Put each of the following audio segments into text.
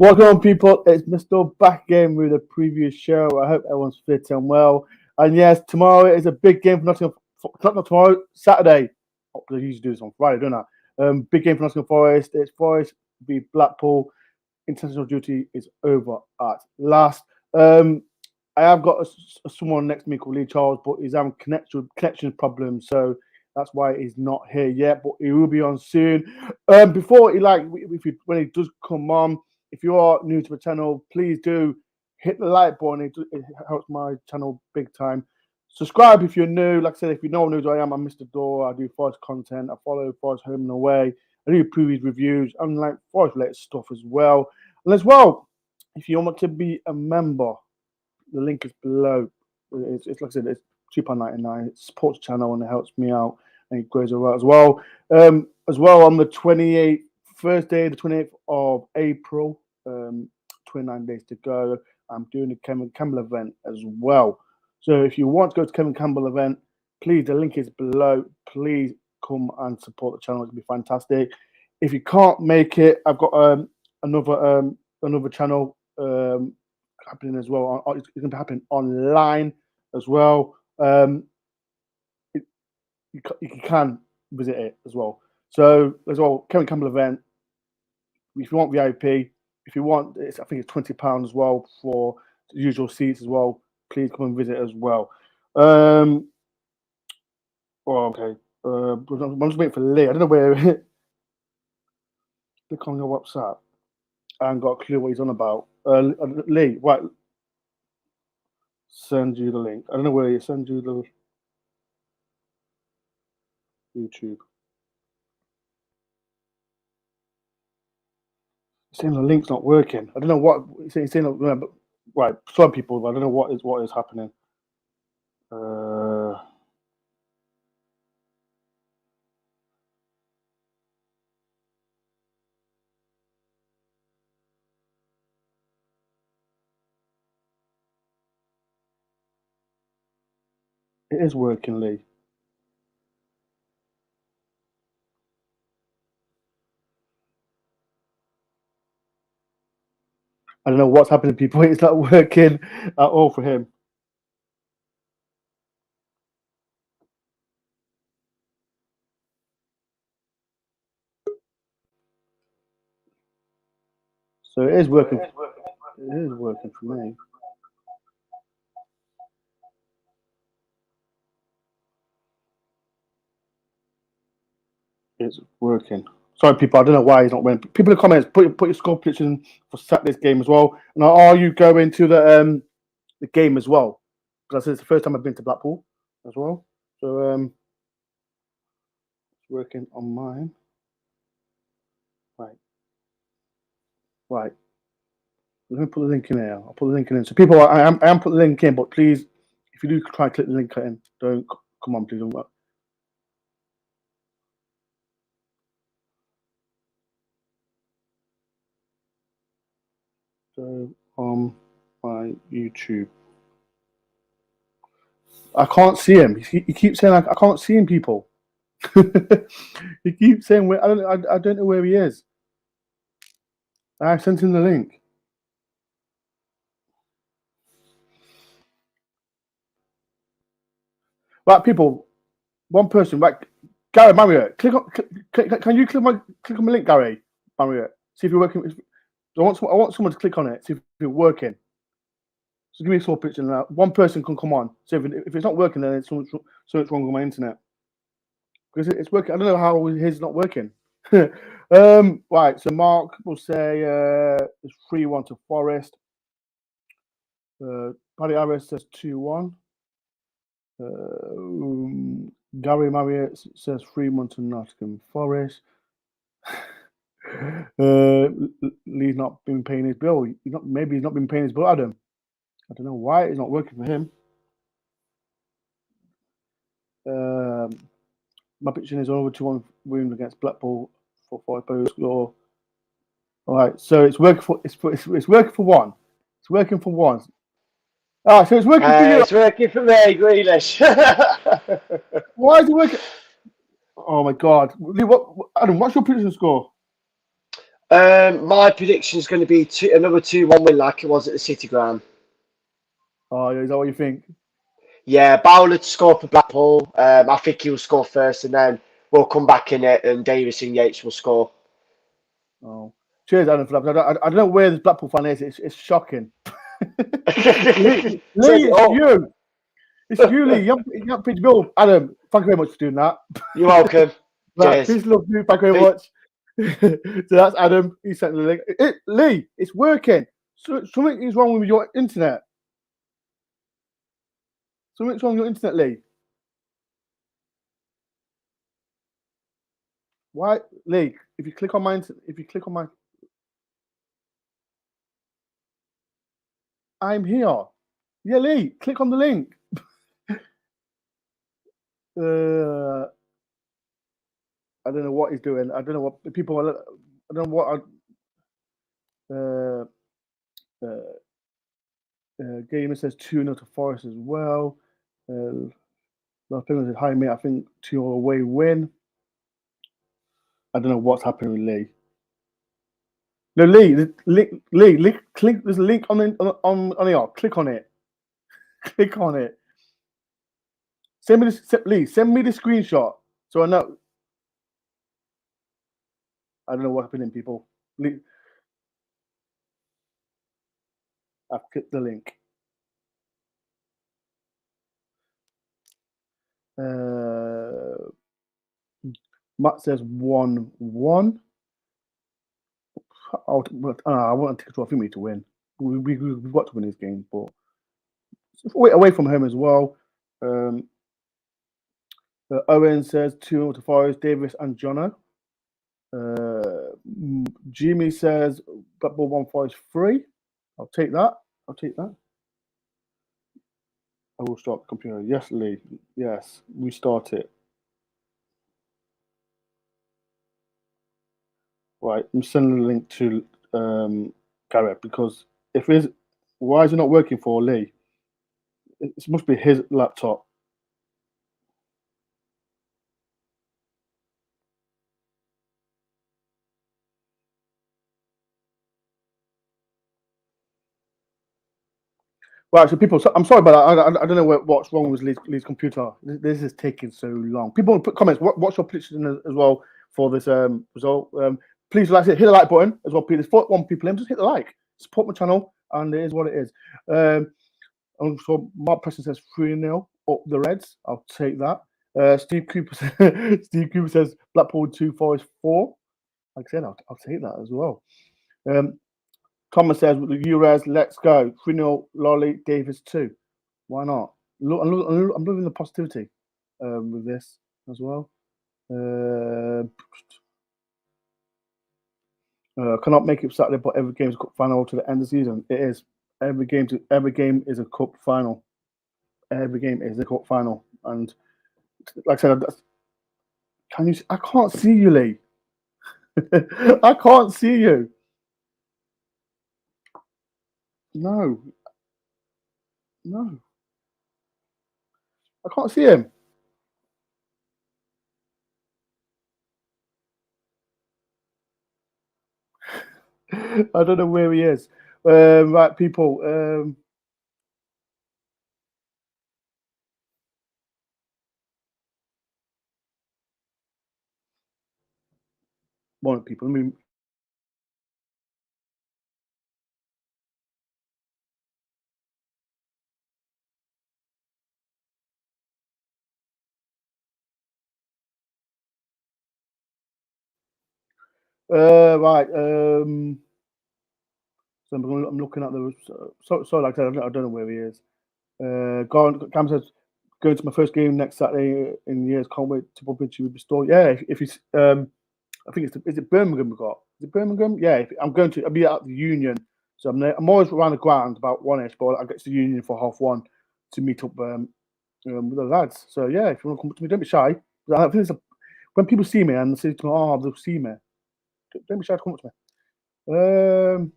Welcome on, people. It's Mr. Back again with a previous show. I hope everyone's fit and well. And yes, tomorrow is a big game for Nottingham. Not tomorrow, Saturday. Oh, I usually do this on Friday, don't I? Big game for Nottingham Forest. It's Forest v Blackpool. International duty is over at last. I have got someone next to me called Lee Charles, but he's having connection problems, so that's why he's not here yet. But he will be on soon. Before he when he does come on. If you are new to the channel, please do hit the like button. It helps my channel big time. Subscribe if you're new. Like I said, if you know who I am, I'm Mr. Door. I do Forest content. I follow Forest home and away. I do previous reviews and like Forest related stuff as well. And as well, if you want to be a member, the link is below. It's like I said, it's £2.99. It supports the channel and it helps me out and it grows around as well. On the 28th, Thursday, the 28th of April, 29 days to go. I'm doing the Kevin Campbell event as well. So if you want to go to Kevin Campbell event, please, the link is below. Please come and support the channel. It'll be fantastic. If you can't make it, I've got another channel happening as well. It's going to be happening online as well. You can visit it as well. So as well, Kevin Campbell event. If you want VIP, if you want, I think it's £20 as well for the usual seats as well. Please come and visit as well. Okay. I'm just waiting for Lee. I don't know where. Click on your WhatsApp. I haven't got a clue what he's on about. Lee, right? Send you the link. I don't know where he send you the YouTube. Saying the link's not working. I don't know what he's saying. But, right, some people. I don't know what is happening. It is working, Lee. I don't know what's happening, people. It's not working at all for him. So it is working. It is working for me. It's working. Sorry, people. I don't know why he's not winning. People in the comments, put your score prediction for Saturday's game as well. And are you going to the game as well? Because it's the first time I've been to Blackpool as well. So it's working on mine. Right. Let me put the link in here. I'll put the link in. So people, I am putting the link in, but please, if you do try to click the link in, don't come on, please don't work. So on my YouTube, I can't see him. He keeps saying I can't see him. People, he keeps saying I don't know where he is. I sent him the link. Right, people. One person, right? Gary Marriott, click on. Can you click on my link, Gary Marriott? See if you're working. I want someone to click on it. See if you're working. So give me a small picture now. One person can come on. So if it's not working, then it's something wrong with my internet. Because it's working. I don't know how his not working. Right. So Mark will say it's 3-1 to Forest. Paddy Harris says 2-1. Gary Marriott says 3-1 to Nottingham Forest. Lee's not been paying his bill. Maybe he's not been paying his bill, Adam. I don't know why it's not working for him. My prediction is over 2-1 win against Blackpool for 5 post score. All right, so it's working for working for one. It's working for one. All right, so it's working for you. It's working for me, Grealish. Why is it working? Oh my God, Lee, Adam, what's your prediction score? My prediction is going to be another 2-1 win like it was at the City Ground. Oh, is that what you think? Yeah, Bowler to score for Blackpool. I think he'll score first, and then we'll come back in it, and Davis and Yates will score. Oh, cheers, Adam, for that. I don't know where this Blackpool fan is. It's shocking. Lee, it's you. It's you, Lee. You haven't paid your bill. Adam, thank you very much for doing that. You're welcome. Right, Cheers. peace, love you. Thank you very much. So that's Adam. He sent the link. Lee, it's working. Something is wrong with your internet. Something's wrong with your internet, Lee. Why, Lee? If you click on my, I'm here. Yeah, Lee, click on the link. I don't know what he's doing. I don't know what people are. I don't know what. Gamer says 2-0 to Forest as well. Last thing said, hi mate. I think 2-0 away win. I don't know what's happening with Lee. No, Lee, click. There's a link on the click on it. Click on it. Send me this, Lee. Send me the screenshot so I know. I don't know what's happening, people. Lee, I've clicked the link. Matt says 1-1. I want to take a trophy me to win. We've got to win this game, but away from home as well. Owen says 2-0 to Forest, Davis and Jono. Jimmy says Blackpool 1 Forest 3. I'll take that. I will start the computer. Yes, Lee. Yes, we start it. Right, I'm sending the link to Garrett because why is it not working for Lee? It must be his laptop. Right, so people, I'm sorry about that. I don't know what's wrong with Lee's computer. This is taking so long. People put comments. What's your prediction as well for this result? Please hit the like button as well. Please, 41 people in, just hit the like. Support my channel, and it is what it is. So Mark Preston says 3-0 up the Reds. I'll take that. Steve Cooper says Blackpool 2 Forest 4. Like I said, I'll take that as well. Thomas says with the Euros, let's go. 3-0 Lolly Davis 2. Why not? I'm loving the positivity with this as well. Cannot make it Saturday, but every game is a cup final to the end of the season. It is. Every game is a cup final. Every game is a cup final. And like I said, I can't see you, Lee. I can't see you. No. I can't see him. I don't know where he is. Right, people. Morning, people. Right. So I'm looking at the. So like I said, I don't know where he is. Cam says, going to my first game next Saturday in years. Can't wait to bump into you with the store. Yeah, if he's. I think is it Birmingham we got? Is it Birmingham? Yeah, I'll be at the Union. So I'm always around the ground about 1ish, but I get to the Union for 1:30 to meet up with the lads. So yeah, if you want to come up to me, don't be shy. I think when people see me and they say, "Oh, they'll see me," don't be shy to come up to me.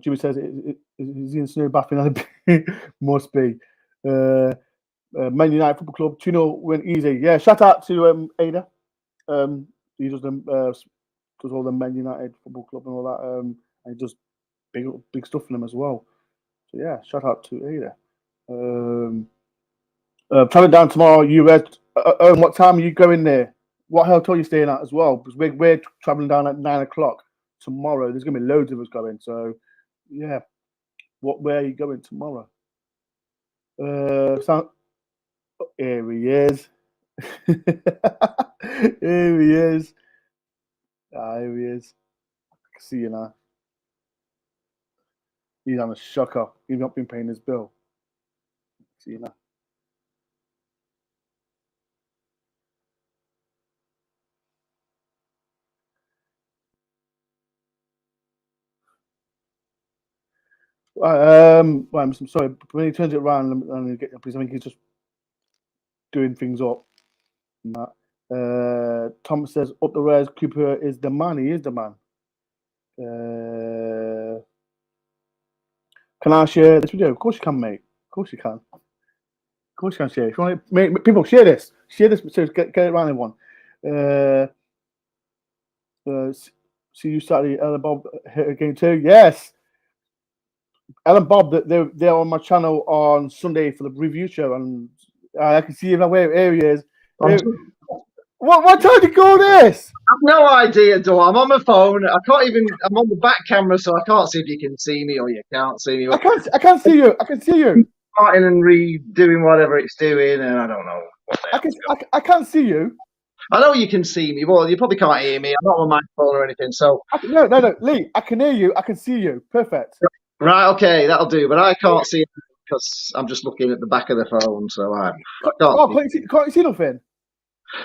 Jimmy says, "Is he in snow bathing?" Must be. Man United Football Club 2-0 win easy. Yeah, shout out to Ada. He does them does all the Man United Football Club and all that, and he does big stuff for them as well. So yeah, shout out to Ada. Traveling down tomorrow, what time are you going there? What hotel are you staying at as well? Because we're traveling down at 9 o'clock tomorrow. There's going to be loads of us going. So yeah, where are you going tomorrow? Here he is. Here he is. Here he is. I can see you now. He's on a shocker. He's not been paying his bill. See you now. I'm sorry. When he turns it around, because I think he's just doing things up. Tom says, up the res, Cooper is the man. He is the man. Can I share this video? Of course you can, mate. Of course you can. Of course you can share. If you want to make people share this, so get it around everyone. See you Saturday, Ellen Bob hit again too. Yes. Ellen Bob, they're on my channel on Sunday for the review show, and I can see him where he is. What time did you go this? I've no idea, Dor. I'm on my phone. I'm on the back camera, so I can't see if you can see me or you can't see me. I can't see you. I can see you. Starting and redoing whatever it's doing, and I don't know. I can't see you. I know you can see me. Well, you probably can't hear me. I'm not on my phone or anything. So no, Lee. I can hear you. I can see you. Perfect. Right. Okay, that'll do. But I can't see it because I'm just looking at the back of the phone. So I can't. Can't you see nothing?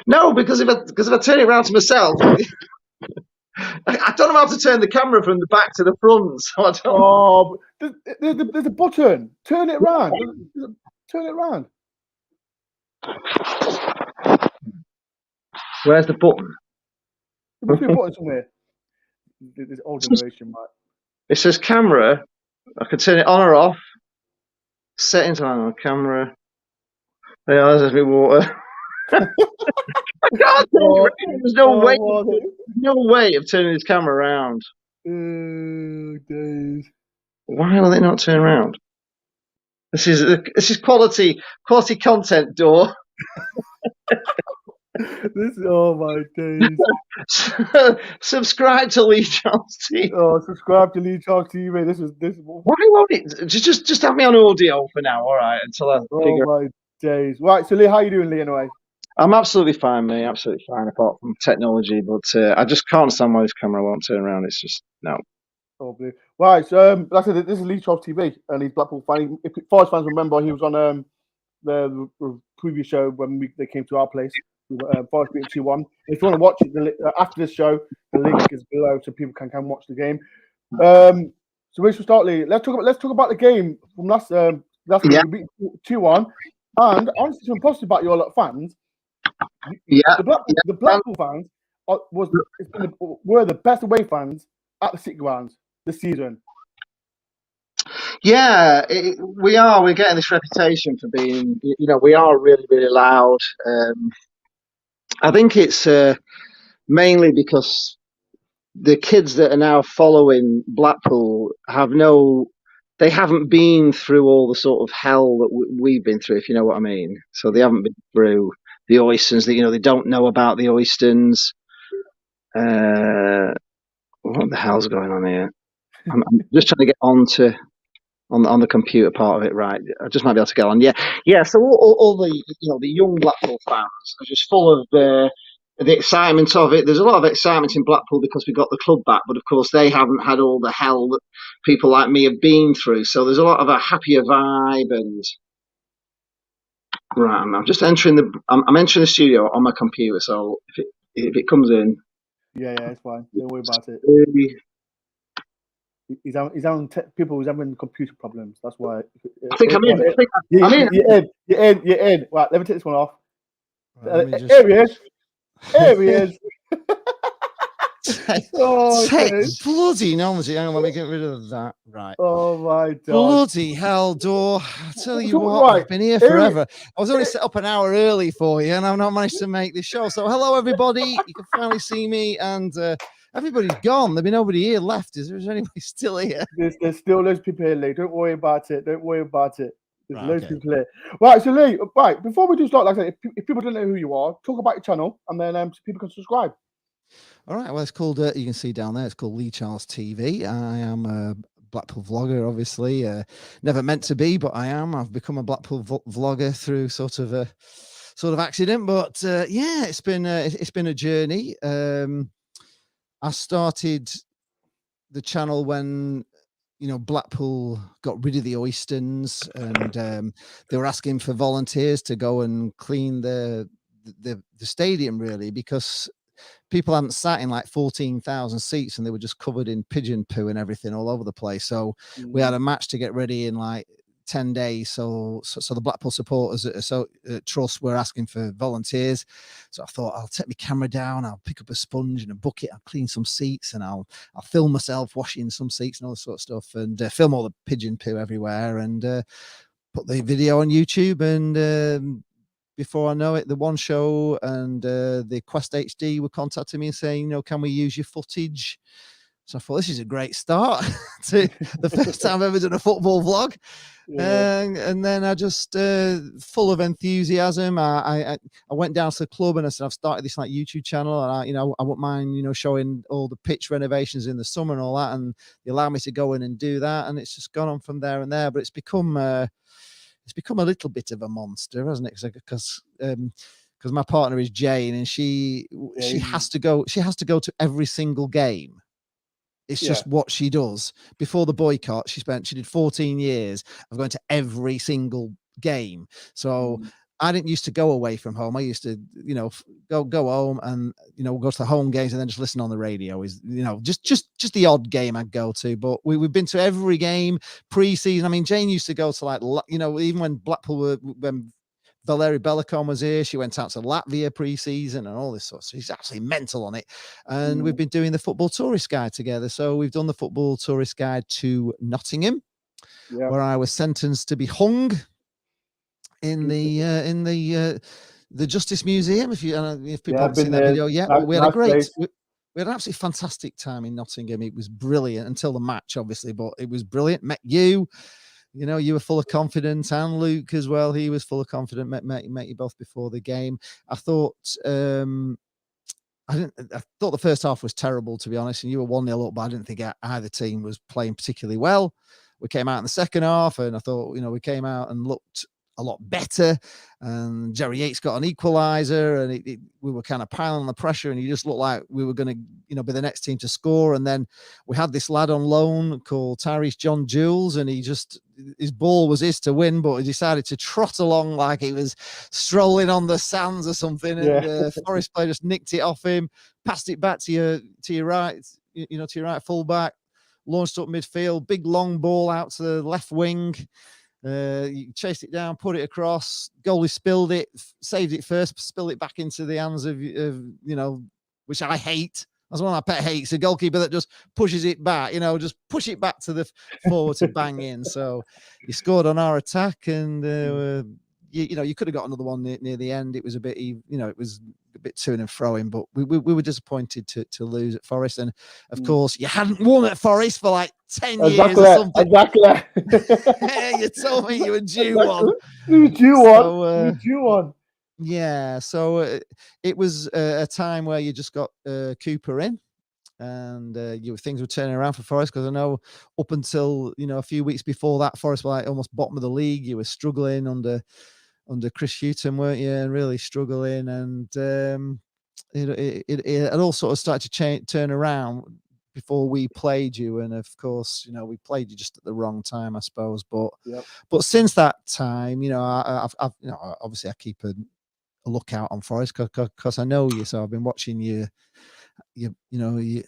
No, because if I turn it around to myself, I don't know how to turn the camera from the back to the front. So I don't. Oh, there's a button. Turn it around. Turn it around. Where's the button? There must be a button somewhere. This old generation, mate. It says camera. I can turn it on or off. Settings on camera. Yeah, there's me water. I can't There's no way. No way of turning this camera around. Days. Why will it not turn around? This is quality content, Dor. Oh my days. Subscribe to Lee Charles TV. Oh, subscribe to Lee Charles TV. This. Why won't it? Just have me on audio for now, all right? Until I figure. Oh my days. Right. So Lee, how you doing, Lee? Anyway. I'm absolutely fine, mate. Absolutely fine, apart from technology. But I just can't understand why this camera won't turn around. It's just no. Oh, right. So, like I said, this is Lee Charles TV, and he's Blackpool fan. If Forest fans remember, he was on the previous show when they came to our place. Forest beat 2-1. If you want to watch it after this show, the link is below so people can watch the game. So we should start, Lee. Let's talk about the game from last week. We beat 2-1, and honestly, some positive about your fans. Yeah, the Blackpool fans were the best away fans at the City Grounds this season. Yeah, we are. We're getting this reputation for being, we are really, really loud. I think it's mainly because the kids that are now following Blackpool they haven't been through all the sort of hell that we've been through, if you know what I mean. So they haven't been through the Oystons. They don't know about the Oystons. What the hell's going on here? I'm just trying to get on the computer part of it, right? I just might be able to get on. Yeah. So all the the young Blackpool fans are just full of the excitement of it. There's a lot of excitement in Blackpool because we got the club back, but of course they haven't had all the hell that people like me have been through. So there's a lot of a happier vibe. And right, I'm just entering the studio on my computer. So if it comes in, yeah, it's fine. Don't worry about it. He's having people who's having computer problems. That's why. I think I'm in. You're in. Right, let me take this one off. Here he is. Here he is. Bloody novelty. Hang on, let me get rid of that. Right. Oh my God. Bloody hell, Dor. I tell you what, I've been here forever. I was only set up an hour early for you, and I've not managed to make this show. So hello, everybody. You can finally see me, and Everybody's gone. There'll be nobody here left. Is there anybody still here? There's still loads of people here, Lee. Don't worry about it. Don't worry about it. There's Right, loads okay. of people here. Right, so Lee, right, before we do start, like I said, if people don't know who you are, talk about your channel, and then so people can subscribe. All right. Well, it's called, you can see down there, it's called Lee Charles TV. I am a Blackpool vlogger, obviously. Never meant to be, but I am. I've become a Blackpool vlogger through sort of accident. But yeah, it's been a journey. I started the channel when Blackpool got rid of the Oystons, and they were asking for volunteers to go and clean the stadium, really, because people hadn't sat in like 14,000 seats and they were just covered in pigeon poo and everything all over the place. So we had a match to get ready in like 10 days. So the Blackpool supporters trust were asking for volunteers. So I thought, I'll take my camera down, I'll pick up a sponge and a bucket, I'll clean some seats, and I'll film myself washing some seats and all that sort of stuff, and film all the pigeon poo everywhere, and put the video on YouTube. And before I know it, the One Show and the Quest HD were contacting me and saying, can we use your footage? So I thought, this is a great start to the first time I've ever done a football vlog. Yeah. And then I just, full of enthusiasm, I went down to the club and I said, I've started this like YouTube channel, and I wouldn't mind, showing all the pitch renovations in the summer and all that. And they allowed me to go in and do that. And it's just gone on from there and there, but it's become a little bit of a monster, hasn't it? Because my partner is Jane, and she has to go to every single game. It's just what she does. Before the boycott, she did 14 years of going to every single game. So I didn't used to go away from home. I used to, go home and, go to the home games and then just listen on the radio. Is, just the odd game I'd go to. But we've been to every game pre-season. I mean, Jane used to go to like, even when Blackpool when Valeri Bellicon was here, she went out to Latvia pre-season and all this sort of stuff. She's absolutely mental on it. And we've been doing the football tourist guide together. So we've done the football tourist guide to Nottingham, where I was sentenced to be hung in the Justice Museum. If people haven't seen that video yet, but we had we had an absolutely fantastic time in Nottingham. It was brilliant until the match, obviously, but it was brilliant. Met you. You were full of confidence, and Luke as well. He was full of confidence. Met you both before the game. I thought I thought the first half was terrible, to be honest. And you were 1-0 up, but I didn't think either team was playing particularly well. We came out in the second half, and I thought, we came out and looked a lot better. And Jerry Yates got an equalizer, and we were kind of piling on the pressure, and you just looked like we were going to, be the next team to score. And then we had this lad on loan called Tyrese John Jules, and his ball was his to win, but he decided to trot along like he was strolling on the sands or something. And Forest player just nicked it off him, passed it back to your right, to your right fullback, launched up midfield, big long ball out to the left wing. You chased it down, put it across. Goalie spilled it, saved it first, spilled it back into the hands of which I hate. That's one of my pet hates. A goalkeeper that just pushes it back, just push it back to the forward to bang in. So you scored on our attack, and you could have got another one near the end. It was a bit, it was a bit to and froing, but we were disappointed to lose at Forest. And of course, you hadn't won at Forest for like 10 years or something. Exactly. You told me you were due one. You due one. Yeah, so it was a time where you just got Cooper in, and things were turning around for Forest, because I know up until a few weeks before that, Forest were like almost bottom of the league. You were struggling under Chris Houghton, weren't you? And really struggling, and it all sort of started to turn around before we played you. And of course, we played you just at the wrong time, I suppose. But since that time, I've obviously I keep a lookout on Forest because I know you. So I've been watching you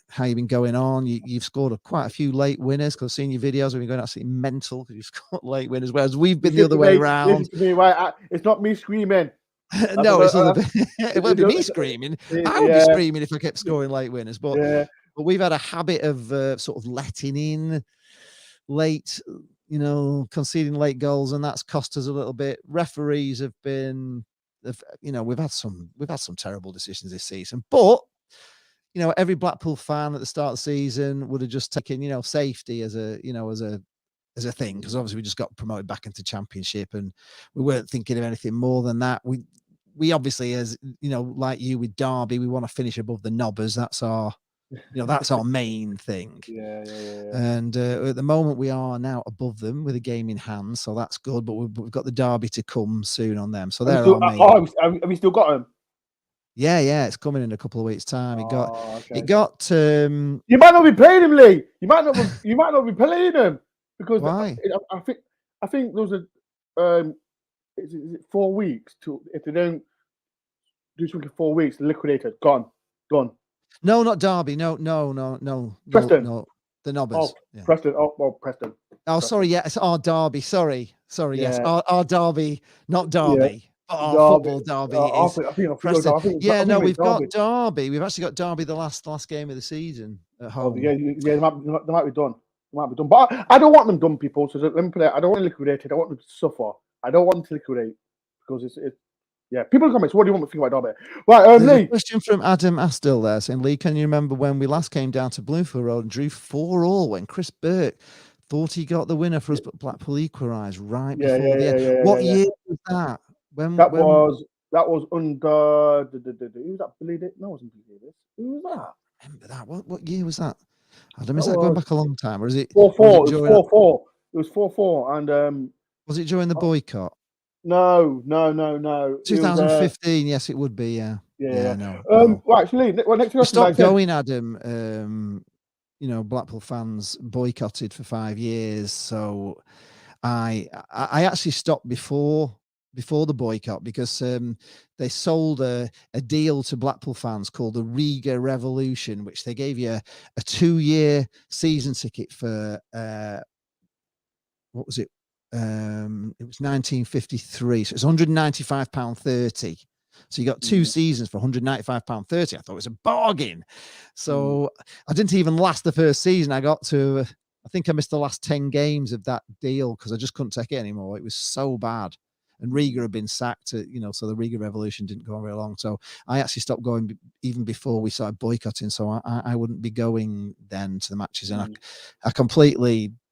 how you've been going on. You've scored quite a few late winners, because I've seen your videos. We've been going absolutely mental because you've scored late winners, whereas we've been the other way around. It's not me screaming. No, it won't be me screaming. I would be screaming if I kept scoring late winners. But we've had a habit of sort of letting in late, conceding late goals, and that's cost us a little bit. Referees have been, we've had some terrible decisions this season, but every Blackpool fan at the start of the season would have just taken, safety as a thing, because obviously we just got promoted back into Championship and we weren't thinking of anything more than that. We obviously, as like you with Derby, we want to finish above the Nobbers. That's our main thing. Yeah. And at the moment we are now above them with a game in hand, so that's good. But we've got the Derby to come soon on them, so they're our main. Have you still got them? Yeah, it's coming in a couple of weeks' time. It got. You might not be playing him, Lee. You might not be playing him because why? I think there was a is it 4 weeks to, if they don't do something in 4 weeks, the liquidator gone. No, not Derby. No. Preston. No, the Nobbers. Oh, yeah. Preston. Preston. Oh, sorry. Yeah, it's our Derby. Sorry. Yeah. Yes, our Derby, not Derby. Yeah. Our football Derby is I think Preston. We've got Derby. We've actually got Derby the last game of the season at home. They might be done. But I don't want them done, people. So let me put it. I don't want them liquidated. I want them to suffer. I don't want them to liquidate because it's people comments. What do you want me to think about Derby? Right, There's Lee. a question from Adam Astill there saying, Lee, can you remember when we last came down to Bloomfield Road and drew 4-4 when Chris Burke thought he got the winner for us, but Blackpool equalised right before the end? What year was that? That was under who was that? Billy Davis? No, it wasn't Billy Davis. Who was that? Remember that? What year was that? Adam, is that going back a long time, or is it 4-4? It was 4-4, and was it during the boycott? No. 2015, yes, it would be. Yeah. No. Well, actually, next question. Stop going, Adam. Blackpool fans boycotted for 5 years, so I actually stopped before the boycott because they sold a deal to Blackpool fans called the Riga Revolution, which they gave you a 2-year season ticket for what was it? It was 1953, so it's £195.30. So you got 2 seasons for £195.30. I thought it was a bargain. So I didn't even last the first season. I got to, I think I missed the last 10 games of that deal because I just couldn't take it anymore. It was so bad. And Riga had been sacked, so the Riga Revolution didn't go on very long. So I actually stopped going even before we started boycotting. So I wouldn't be going then to the matches. And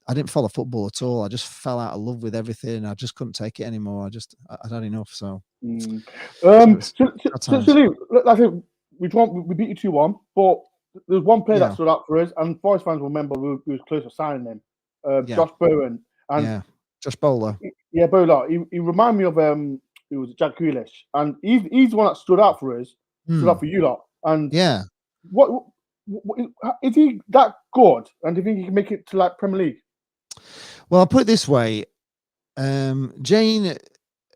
I didn't follow football at all. I just fell out of love with everything. I just couldn't take it anymore. I'd had enough. So, I think we beat you 2-1, but there's one player that stood out for us, and Forest fans will remember we was close to signing him. Josh Bowen. And Josh Bowler. Bowler. He reminded me of it was Jack Grealish, and he's the one that stood out for us, stood out for you lot. And what is he that good? And do you think he can make it to like Premier League? Well, I'll put it this way. Jane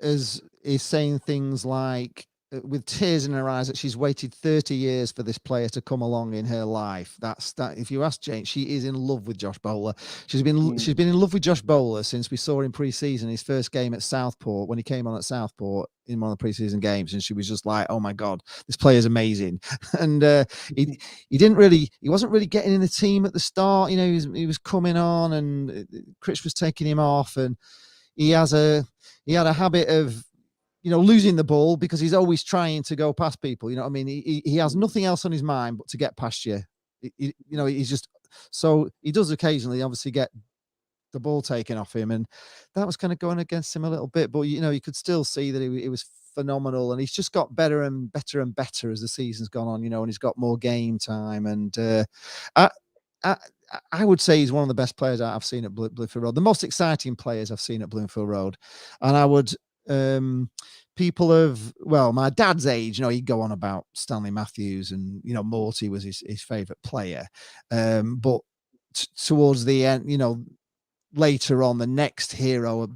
is saying things like, with tears in her eyes, that she's waited 30 years for this player to come along in her life. That's that. If you ask Jane, she is in love with Josh Bowler. She's been in love with Josh Bowler since we saw him pre-season, his first game at Southport, when he came on at Southport in one of the pre-season games, and she was just like, "Oh my God, this player's amazing." And he wasn't really getting in the team at the start. He was coming on, and Chris was taking him off, and he had a habit of losing the ball because he's always trying to go past people. You know what I mean? He has nothing else on his mind but to get past you. He's just, so he does occasionally obviously get the ball taken off him, and that was kind of going against him a little bit. But you could still see that he was phenomenal, and he's just got better and better and better as the season's gone on. And he's got more game time, and I would say he's one of the best players I've seen at Bloomfield Road, the most exciting players I've seen at Bloomfield Road. And I would, people of, my dad's age, he'd go on about Stanley Matthews and, Morty was his favourite player. But towards the end, later on, the next hero at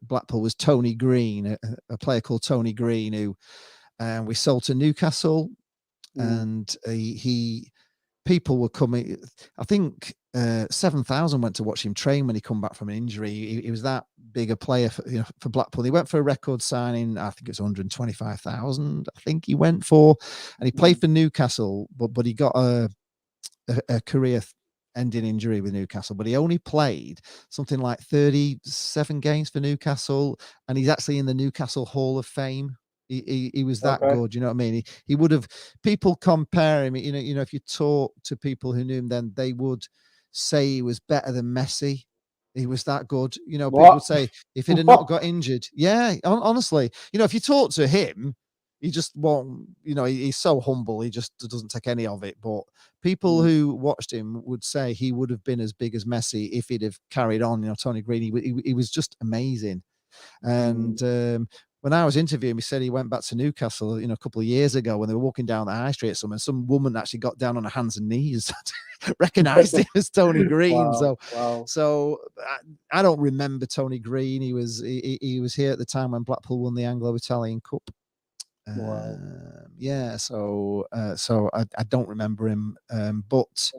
Blackpool was Tony Green, a player called Tony Green, who we sold to Newcastle. And people were coming. I think 7,000 went to watch him train when he come back from an injury. He was that big a player for Blackpool. He went for a record signing. I think it's 125,000. I think he went for, and he played for Newcastle, but he got a career-ending injury with Newcastle. But he only played something like 37 games for Newcastle, and he's actually in the Newcastle Hall of Fame. He was that good. You know what I mean? He would have. People compare him. You know, if you talk to people who knew him, then they would say he was better than Messi. He was that good. You know, people would say if he'd have not got injured. Yeah, honestly, you know, if you talk to him, he just won't. You know, he's so humble. He just doesn't take any of it. But people who watched him would say he would have been as big as Messi if he'd have carried on. You know, Tony Green. He was just amazing. And when I was interviewing him, he said he went back to Newcastle, you know, a couple of years ago when they were walking down the high street or something. Some woman actually got down on her hands and knees, recognized him as Tony Green. So I don't remember Tony Green. He was here at the time when Blackpool won the Anglo-Italian Cup. Yeah, so I don't remember him, but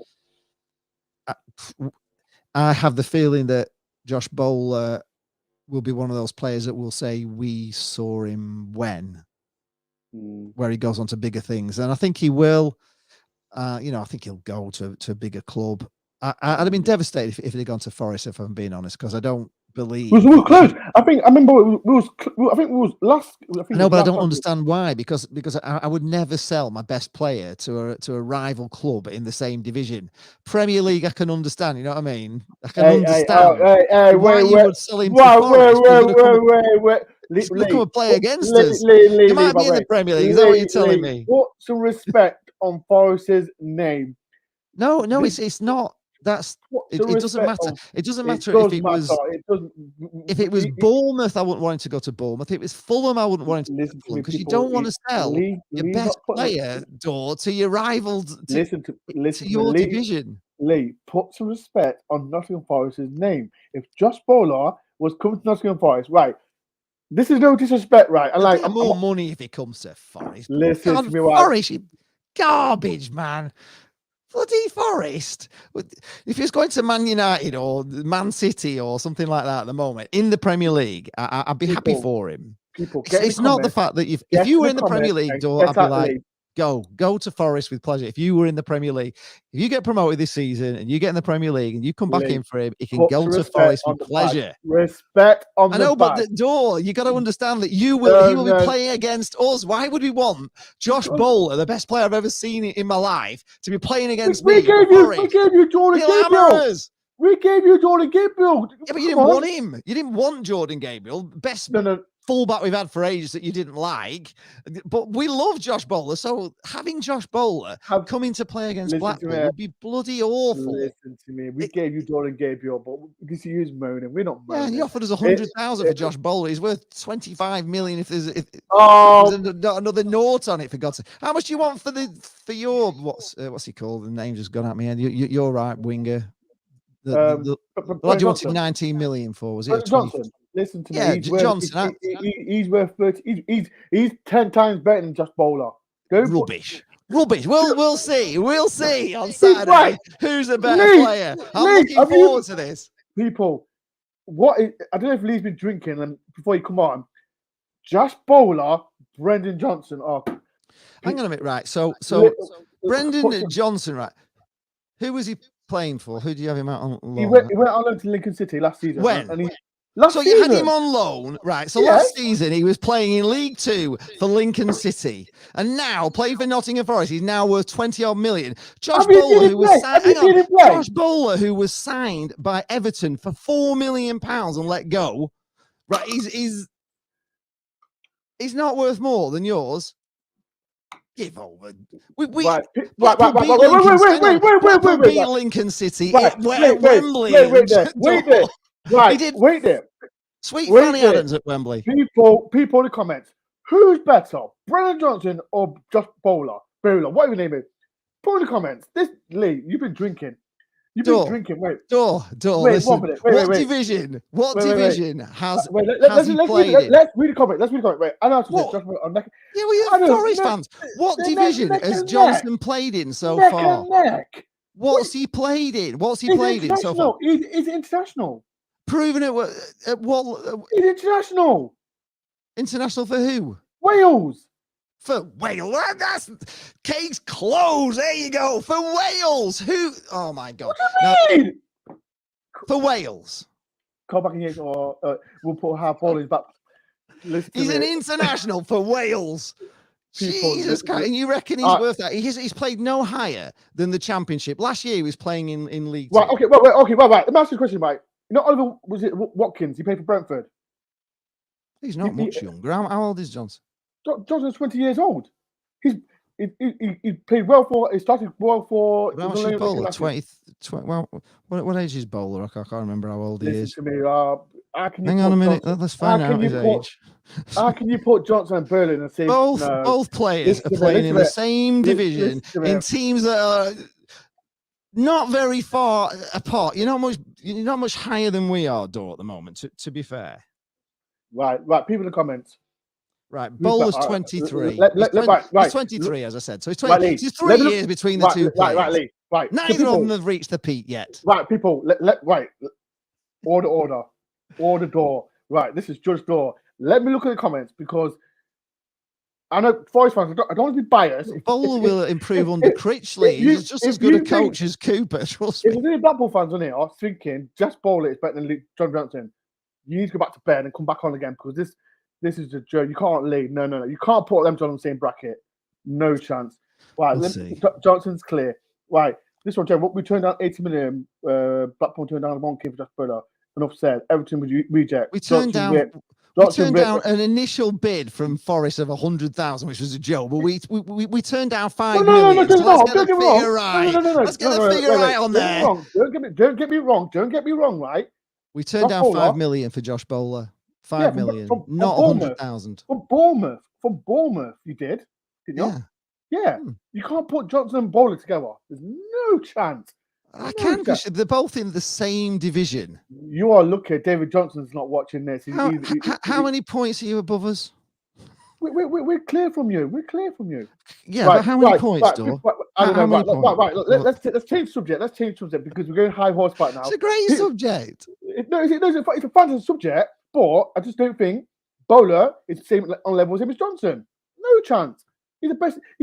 I have the feeling that Josh Bowler will be one of those players that will say we saw him where he goes on to bigger things, and I think he will. You know, I think he'll go to a bigger club. I'd have been devastated if he'd have gone to Forest, if I'm being honest, because I don't believe we were close. I remember we was last. No, but I don't understand why. Because I would never sell my best player to a rival club in the same division. Premier League, I can understand. You know what I mean? I can understand why you would sell him to Forest. Wait. He's going to come and play against us. He might be in the Premier League. Is that what you're telling me? Put some respect on Forest's name. No, it's not. It doesn't matter. It doesn't matter if it was. If it was Bournemouth, I wouldn't want him to go to Bournemouth. If it was Fulham, I wouldn't want him to go to Fulham, because you don't want to sell your best player to your rivals. Listen to your division. Lee, put some respect on Nottingham Forest's name. If Josh Bowler was coming to Nottingham Forest, right? This is no disrespect, right? And like, more money if he comes to Forest. Listen to me, Forest, garbage, man. Bloody Forest. If he was going to Man United or Man City or something like that at the moment in the Premier League, I'd be happy for him. It's not the fact that if you were in the Premier League, I'd be like, go to Forest with pleasure. If you were in the Premier League, if you get promoted this season and you get in the Premier League and you come back in for him, he can go to Forest with pleasure. Respect on the I know, but you got to understand that he will be playing against us. Why would we want Josh Bowler, the best player I've ever seen in my life, to be playing against me? We gave you Jordan Gabriel. We gave you Jordan Gabriel. Yeah, but you didn't want him. You didn't want Jordan Gabriel. Best fullback we've had for ages that you didn't like. But we love Josh Bowler. So having Josh Bowler coming to play against Blackpool would be bloody awful. Listen to me. We gave you Jordan Gabriel, but because you use moaning, we're not moaning. Yeah, he offered us 100,000 for Josh Bowler. He's worth 25 million if there's another nought on it, for God's sake. How much do you want for your what's he called? The name just gone out my head. You're right, winger. The lad you wanted 19 million for, was it? Johnson. Listen to me. Yeah, Johnson. He's worth 30. He's 10 times better than Josh Bowler. Rubbish. We'll see on Saturday who's a better player. I'm looking forward to this. People, I don't know if Lee's been drinking, and before you come on, Josh Bowler, Brendan Johnson. Hang on a minute, right? So Brendan Johnson, right? Who was he playing for? Who do you have him out on loan? He went on loan to Lincoln City last season. When? You had him on loan, right? So last season he was playing in League Two for Lincoln City, and now playing for Nottingham Forest. He's now worth 20-odd million. Josh Bowler, who was signed by Everton for £4 million and let go, right? He's not worth more than yours. Give over. We beat Lincoln City at Wembley. Wait there. Sweet Fanny Adams at Wembley. People in the comments. Who's better, Brendan Johnson or Josh Bowler? Whatever your name is. Put in the comments. This Lee, you've been drinking. Drinking. Wait. Listen. What division? What division has he played in? Let's read the comment. Wait. I know you're Forest fans. What division has Johnson played in so far? What's he played in? So far? He's international. Proven it at what? He's international. International for who? Wales. For Wales. That's case closed. There you go. For Wales. Who? Oh my God. What do you mean? For Wales. Come back in here, or we'll put half ball in his back. Listen to He's an me. international for Wales. People, Jesus Christ. And you reckon he's worth that? He's played no higher than the Championship. Last year he was playing in League Two. Right, okay, right. Let me ask you a question, mate. You know, Oliver, was it Watkins? He played for Brentford. He's not much younger. How old is Johnson? Johnson's 20 years old. He played well for. He started well for. How much is Bowler? 20. Well, what age is Bowler? I can't remember how old he is. Listen to me. Hang on a minute. Let's find out his age. How can you put Johnson and Berlin and say both players are playing in the same division in teams that are not very far apart? You're not much higher than we are, Dor, at the moment. To be fair. Right. People in the comments. Right, Bowler's 23. He's 23, as I said. So he's 20. Right, He's 3 years between the two players. Right, Lee. Right. Neither of them have reached the peak yet. Right, people. Right. Order Door. Right, this is Judge Door. Let me look at the comments because I know Forest fans. I don't want to be biased. Bowler will improve under Critchley. He's just as good a coach as Cooper. Trust me. If there's any Blackpool fans on here are thinking just Bowler is better than John Johnson, you need to go back to bed and come back on again because this is a joke. You can't leave. No. You can't put them on the same bracket. No chance. Right, Johnson's clear. Right, this one, Joe. What we turned down 80 million. Blackpool turned down 1K for just Bowler. Enough said. Everton would reject. We turned down an initial bid from Forest of 100,000, which was a joke. But we turned down 5 million. Let's get the figure right. Let's get the figure right on there. Don't get me wrong. Right. We turned down 5 million for Josh Bowler. 5 million, not 100,000. From Bournemouth, you did, didn't you? Yeah. You can't put Johnson and Bowler together. There's no chance. I can because they're both in the same division. You are lucky. David Johnson's not watching this. How many points are you above us? We're clear from you. We're clear from you. Yeah, but how many points, Dor? I don't know. Right. Let's change subject. Let's change subject because we're going high horseback now. It's a great subject. No, it's a fantastic subject, but I just don't think Bowler is the same on level as Johnson. No chance. He's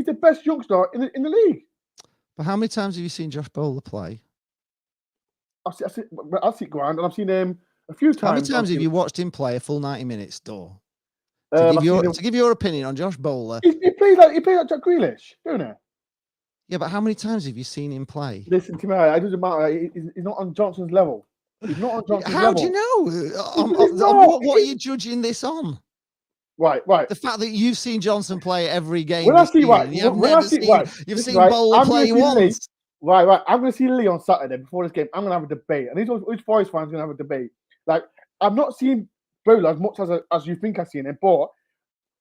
the best youngster in the league. But how many times have you seen Josh Bowler play? I've seen Grant and I've seen him a few times. How many times have you watched him play a full 90 minutes, Dor? To give your opinion on Josh Bowler. He plays like Jack Grealish, don't he? Yeah, but how many times have you seen him play? Listen to me, it doesn't matter. He's not on Johnson's level. He's not on Johnson's level. How do you know? What are you judging this on? Right. The fact that you've seen Johnson play every game. You've seen Bowler play once. Right. I'm going to see Lee on Saturday before this game. I'm going to have a debate. And these Forest fans going to have a debate. Like, I've not seen Bowler as much as you think I've seen him, but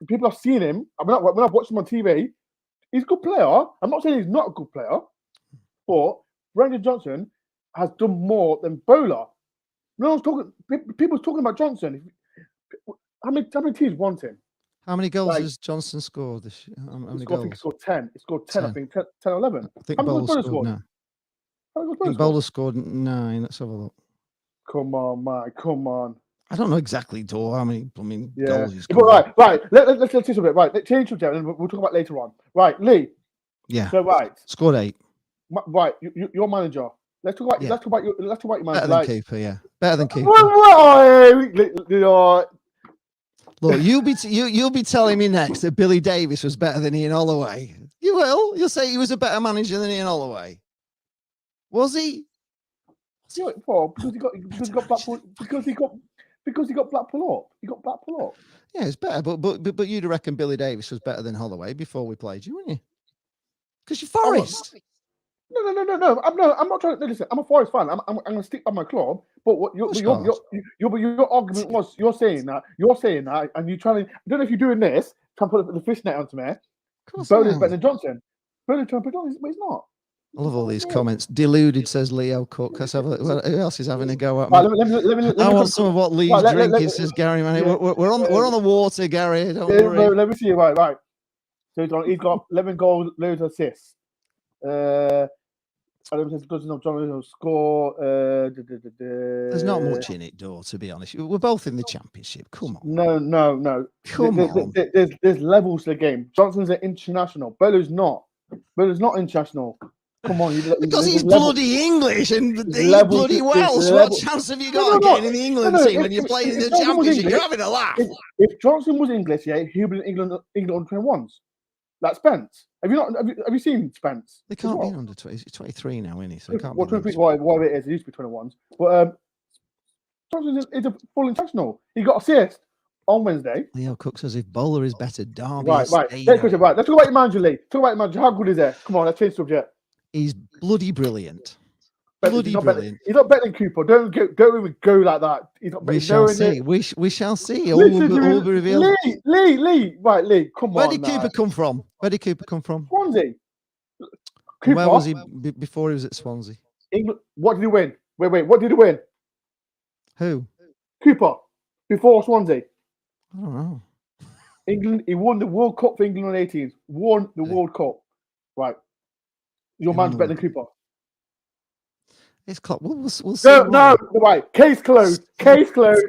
people have seen him. When I've watched him on TV, he's a good player. I'm not saying he's not a good player, but Brendan Johnson has done more than Bowler. No one's talking. People's talking about Johnson. How many teams want him? How many goals has Johnson scored this year? How many goals? I think he scored 10. He scored 10, I think. 10 or 11. I think Bowler scored 9. I think Bowler scored 9. Let's have a look. Come on, Mike. Come on. I don't know exactly, Dor, how many goals he's scored. Right. Let's change a bit. Right. Let's change subject and we'll talk about later on. Right, Lee. Yeah. So, right. Scored 8. Right. Your manager. Let's talk about your manager. Better than Cooper, yeah. Better than Cooper. Look, you'll be telling me next that Billy Davies was better than Ian Holloway. You will. You'll say he was a better manager than Ian Holloway. Was he? Because he got Blackpool up. He got Blackpool up. Yeah, it's better. But you'd reckon Billy Davies was better than Holloway before we played you, wouldn't you? Because you're Forest. No. I'm not trying to listen. I'm a Forest fan. I'm going to stick by my club. But what your argument was, you're saying that, and you're trying to. I don't know if you're doing this. Trying to put the fishnet onto me. Bowler's better than Johnson. Bowler's trying to put on, but he's not. I love all these comments. Deluded, says Leo Cook. Let's have a look. Who else is having a go at me? Right, let me I want some of what Lee's drinking, says Gary. Man, yeah. we're on the water, Gary. Don't worry. Let me see. Right. So he's got 11 goals, loads of assists. Score. There's not much in it, Dor, to be honest. We're both in the Championship. Come on. No. Come on. There's levels to the game. Johnson's an international. Bowler's not. Bowler's not international. Come on, Because he's level, bloody English and he's level, bloody Welsh. level. What chance have you No, got of no, getting in the England no, team when you're playing in the Johnson was Championship? You're English. having a laugh. If Johnson was English, yeah, he'd be in England under 21s. Like Spence. Have you seen Spence? They can't be under 20. He's 23 now, isn't he? So he can't Well, be. 23 whatever it is. It used to be 21s. But Johnson is a full international. He got assist on Wednesday. Leo Cook says if Bowler is better, Derby Right. is Next question. Right. Let's talk about your manager, Lee. Talk about your manager. How good is he? Come on, let's change subject. He's bloody brilliant. Bloody brilliant. He's not better than Cooper. Don't even go like that. He's not better. We shall see. We shall see. All Listen, will be revealed. Lee. Right, Lee. Come Where on. did Cooper come from? Where did Cooper come from? Swansea. Cooper, where was he before he was at Swansea? England. What did he win? Wait. What did he win? Who? Cooper. Before Swansea. I don't know. England. He won the World Cup for England on 18s. Won the World Cup. Right. Your man's better than Cooper. It's clock. We'll see. No. Right. Case closed. Case closed.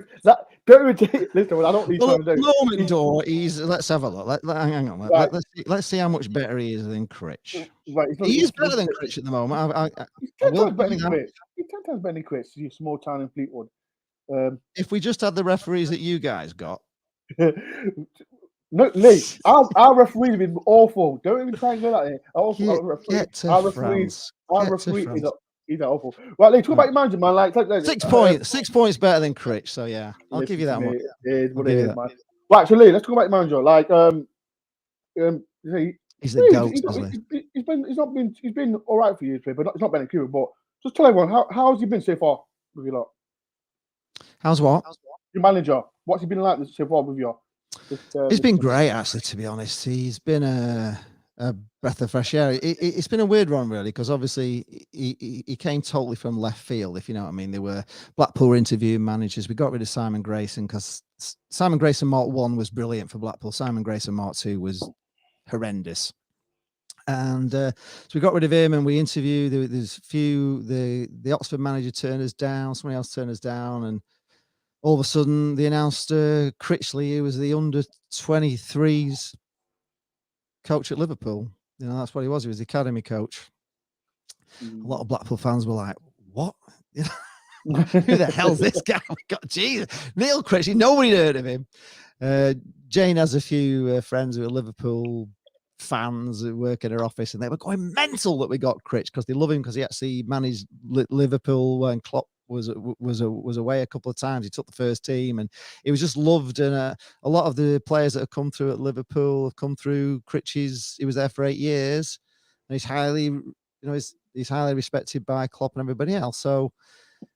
Don't listen. I don't need well, to do. Moment, Door. Let's have a look. Hang on. Right. Let's see how much better he is than Critch. Right. He is better than Critch at the moment. He's 10 times better than Critch. He's 10 times better than Critch. You small town in Fleetwood. If we just had the referees that you guys got. No, Lee, our referees have been awful. Don't even try and go that here. Our referee is awful. Right, Lee, talk about your manager, man. Like 6 points. 6 points better than Critch. So yeah, I'll give you that one. It is what it is, man. Right, so Lee, let's talk about your manager. Like, he's the goat. He's been all right for you, but it's not been a Cuba. But just tell everyone how has he been so far with you lot? How's what? Your manager. What's he been like so far with you? He's been great, actually. To be honest, he's been a breath of fresh air. It's been a weird one, really, because obviously he came totally from left field, if you know what I mean. They were Blackpool were interviewing managers. We got rid of Simon Grayson because Simon Grayson Mark 1 was brilliant for Blackpool. Simon Grayson Mark 2 was horrendous. And so we got rid of him and we interviewed. There's a few. The Oxford manager turned us down. Somebody else turned us down, and all of a sudden they announced Critchley, who was the under-23s coach at Liverpool. You know, that's what he was. He was the academy coach. A lot of Blackpool fans were like, "What? You know, who the hell's this guy? Oh, God, Jesus, Neil Critchley. Nobody heard of him." Jane has a few friends who are Liverpool fans who work in her office, and they were going mental that we got Critch because they love him because he actually managed Liverpool when Klopp was away a couple of times. He took the first team, and he was just loved. And a lot of the players that have come through at Liverpool have come through Critch's. He was there for 8 years, and he's highly, he's highly respected by Klopp and everybody else. So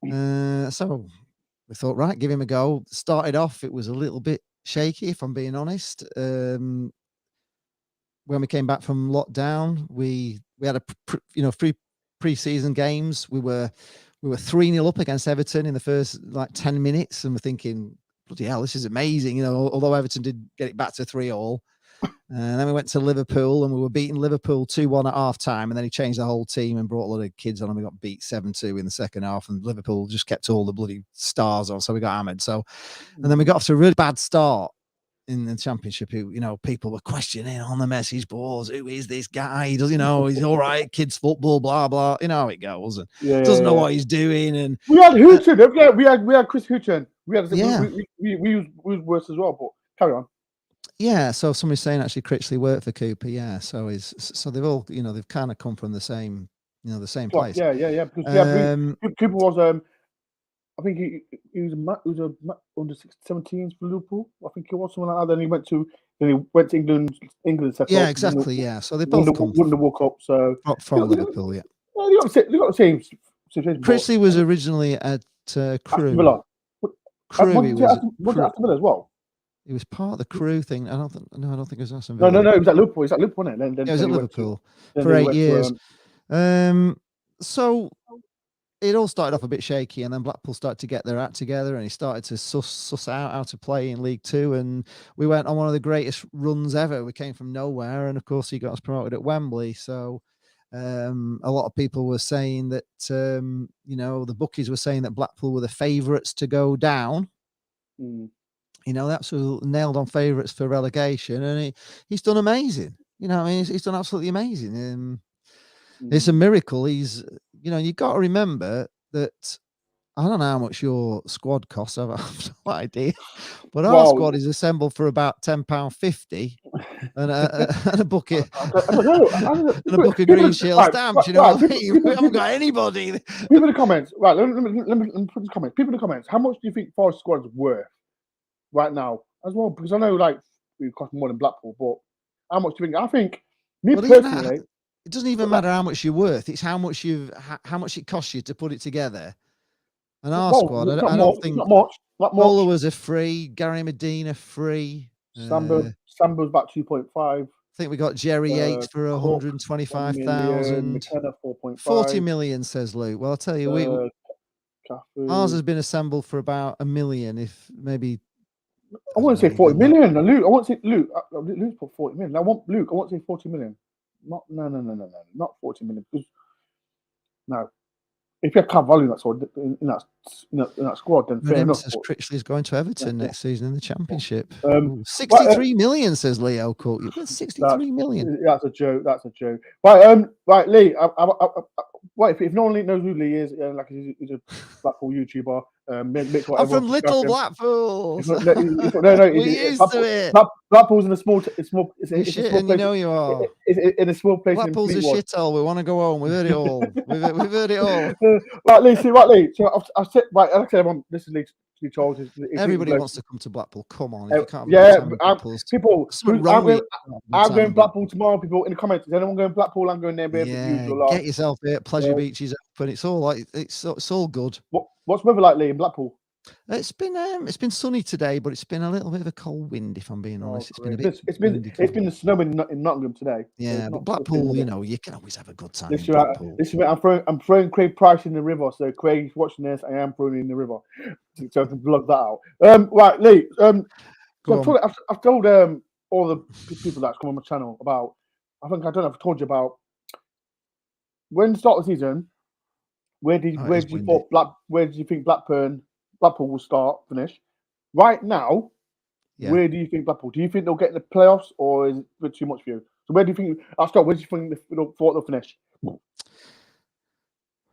we thought, right, give him a go. Started off, it was a little bit shaky, if I'm being honest. When we came back from lockdown, we had three pre-season games. We were 3-0 up against Everton in the first 10 minutes, and we're thinking, bloody hell, this is amazing. Although Everton did get it back to 3-3. And then we went to Liverpool and we were beating Liverpool 2-1 at half time. And then he changed the whole team and brought a lot of kids on, and we got beat 7-2 in the second half. And Liverpool just kept all the bloody stars on. So we got hammered. And then we got off to a really bad start in the Championship. People were questioning on the message boards, who is this guy? He does, he's all right, kids football, blah, blah. You know how it goes. And doesn't know what he's doing. And we had Houghton. We had Chris Houghton. We used worse as well, but carry on. Yeah, so somebody's saying actually Critchley worked for Cooper. Yeah, so they've all they've kind of come from the same place. Yeah. Because Cooper was I think he was a under 17s for Liverpool. I think he was something like that. Then he went to England. Yeah, exactly. Yeah, so they both won the World Cup. So from Liverpool. Yeah, they got the same situation. Critchley was originally at Crewe. Villa. Crewe. Was Aston Villa as well? It was part of the Crewe thing. I don't think it was Aston Villa. No, it was at Liverpool. It was at Liverpool, wasn't it? It was at Liverpool for 8 years. So it all started off a bit shaky, and then Blackpool started to get their act together, and he started to suss out how to play in League Two, and we went on one of the greatest runs ever. We came from nowhere, and of course he got us promoted at Wembley. So a lot of people were saying that the bookies were saying that Blackpool were the favourites to go down. That's nailed on favourites for relegation, and he's done amazing. He's done absolutely amazing. It's a miracle. He's, you've got to remember that. I don't know how much your squad costs. I have no idea, but our squad is assembled for about £10.50, and a bucket, I don't know. and a book of green shield stamps. You know what I mean? We haven't got anybody. People in the comments, right? Let me put the comments. People in the comments, how much do you think Forest squad's worth right now as well? Because I know like it costs more than Blackpool, but how much do you think? I think personally, it doesn't even matter how much you're worth. It's how much it costs you to put it together. And our squad, I don't think not much. Followers are free. Gary Medina free. Sambo's about 2.5. I think we got Jerry Yates for 125,000. McKenna 4.5. 40 million, says Luke. Well, I'll tell you, ours has been assembled for about $1 million, if maybe. I want to say 40 million. Luke, I want to say Luke. Luke put 40 million. I want to say 40 million. No, not 40 million. Because no. If you have Cav Value in that squad, then fair enough. Critchley is going to Everton next season in the Championship. 63 million, says Leo Cook. You've got 63 million. That's a joke. Right, Lee. If no one knows who Lee is, like he's a Blackpool YouTuber. I'm from Little Blackpool. We're used to it. Blackpool's in a small. It's a small place. You know you are. It's in a small place. Blackpool's a shithole. We want to go home. We've heard it all. We've heard it all. Right, Lee. So I've said right. Like I said, this is Lee. Everybody wants to come to Blackpool. Come on, if you can't. People. I'm going Blackpool tomorrow. People in the comments. Is anyone going Blackpool? I'm going there. Get yourself here. Pleasure Beach is open. It's all like it's all good. What's weather like, Lee, in Blackpool? It's been sunny today, but it's been a little bit of a cold wind, if I'm being honest. It's been a bit. It's been the snow in Nottingham today. Yeah, but Blackpool, you can always have a good time. I'm throwing Craig Price in the river. So Craig's watching this. I am throwing in the river. So I can vlog that out. Right, Lee. I've told all the people that's come on my channel about. I don't know if I told you about when the start of the season. Where do you think Blackpool will finish? Right now, where do you think Blackpool? Do you think they'll get in the playoffs, or is it too much for you? So where do you think? Where do you think they'll finish?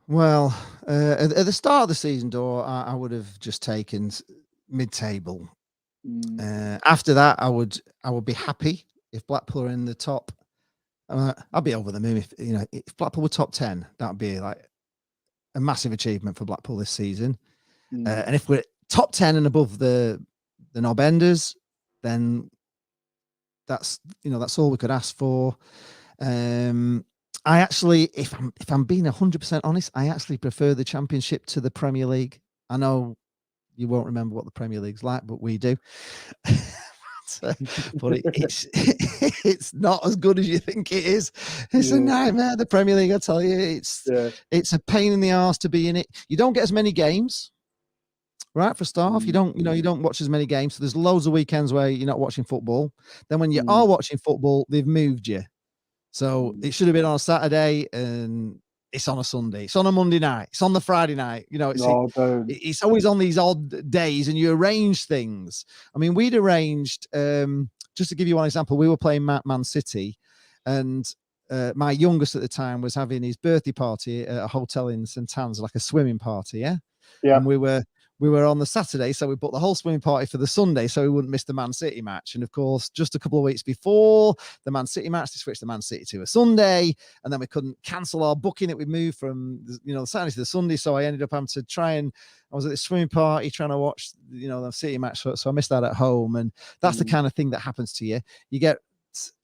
Well, at the start of the season, I would have just taken mid-table. After that, I would be happy if Blackpool are in the top. I'd be over the moon if Blackpool were top 10. That would be like a massive achievement for Blackpool this season. And if we're top 10 and above the knob enders, then that's all we could ask for. I actually, if I'm being 100% honest, I actually prefer the Championship to the Premier League. I know you won't remember what the Premier League's like, but we do. But it's not as good as you think it is. It's a nightmare. The Premier League, I tell you, it's a pain in the arse to be in it. You don't get as many games, right? For start, you don't watch as many games. So there's loads of weekends where you're not watching football. Then when you are watching football, they've moved you. So it should have been on a Saturday, and it's on a Sunday. It's on a Monday night. It's on the Friday night. It's always on these odd days, and you arrange things. I mean, we'd arranged, just to give you one example, we were playing Man City, and my youngest at the time was having his birthday party at a hotel in St Anne's, like a swimming party, yeah? And we were on the Saturday, so we booked the whole swimming party for the Sunday so we wouldn't miss the Man City match. And of course, just a couple of weeks before the Man City match, they switched the Man City to a Sunday, and then we couldn't cancel our booking. It we moved from the Saturday to the Sunday, so I ended up having to I was at the swimming party trying to watch the City match, so I missed that at home. And that's the kind of thing that happens to you. You get,